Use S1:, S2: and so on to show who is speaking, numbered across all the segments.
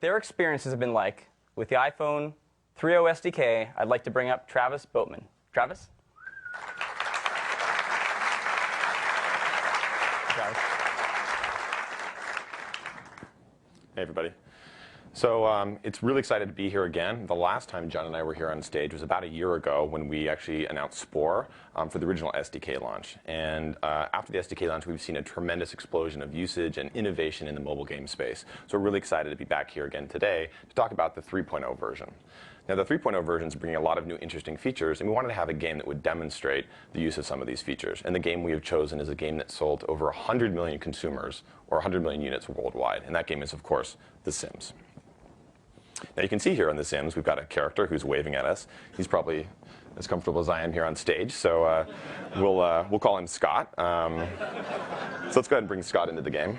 S1: Their experiences have been like with the iPhone 3.0 SDK. I'd like to bring up Travis Boatman. Travis? Travis.
S2: Hey, everybody. So it's really excited to be here again. The last time John and I were here on stage was about a year ago when we actually announced Spore for the original SDK launch. And after the SDK launch, we've seen a tremendous explosion of usage and innovation in the mobile game space. So we're really excited to be back here again today to talk about the 3.0 version. Now, the 3.0 version is bringing a lot of new interesting features, and we wanted to have a game that would demonstrate the use of some of these features. And the game we have chosen is a game that sold to over 100 million consumers, or 100 million units worldwide. And that game is, of course, The Sims. Now, you can see here on The Sims, we've got a character who's waving at us. He's probably as comfortable as I am here on stage, so we'll call him Scott. So let's go ahead and bring Scott into the game.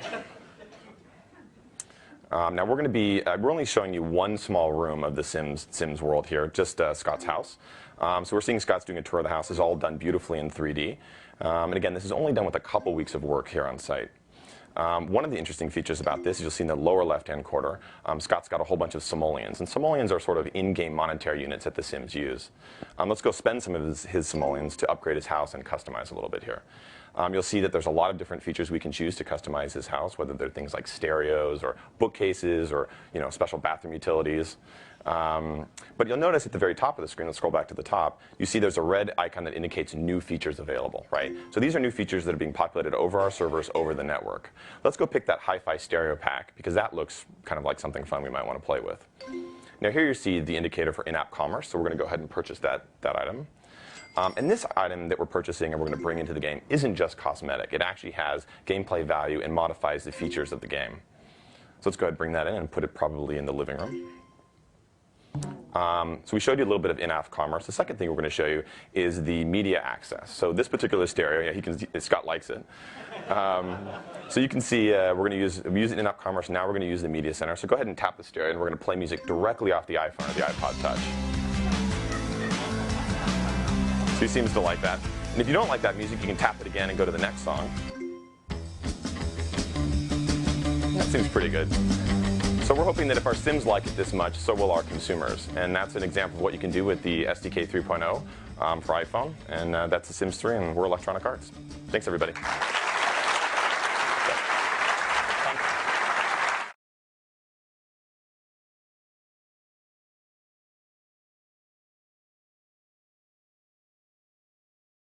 S2: Now we're only showing you one small room of the Sims world here, just Scott's house. So we're seeing Scott's doing a tour of the house. It's all done beautifully in 3D. And again, this is only done with a couple weeks of work here on site. One of the interesting features about this is you'll see in the lower left-hand corner, Scott's got a whole bunch of simoleons. And simoleons are sort of in-game monetary units that the Sims use. Let's go spend some of his simoleons to upgrade his house and customize a little bit here. You'll see that there's a lot of different features we can choose to customize his house, whether they're things like stereos or bookcases or special bathroom utilities. But you'll notice at the very top of the screen, let's scroll back to the top, you see there's a red icon that indicates new features available, right? So these are new features that are being populated over our servers, over the network. Let's go pick that hi-fi stereo pack, because that looks kind of like something fun we might want to play with. Now here you see the indicator for in-app commerce, so we're going to go ahead and purchase that item. And this item that we're purchasing and we're going to bring into the game isn't just cosmetic. It actually has gameplay value and modifies the features of the game. So let's go ahead and bring that in and put it probably in the living room. So we showed you a little bit of in-app commerce. The second thing we're going to show you is the media access. So this particular stereo, Scott likes it. So you can see we're going to use in-app commerce. Now we're going to use the media center. So go ahead and tap the stereo, and we're going to play music directly off the iPhone or the iPod Touch. So he seems to like that. And if you don't like that music, you can tap it again and go to the next song. That seems pretty good. So we're hoping that if our Sims like it this much, so will our consumers. And that's an example of what you can do with the SDK 3.0 for iPhone. And that's The Sims 3, and we're Electronic Arts. Thanks, everybody.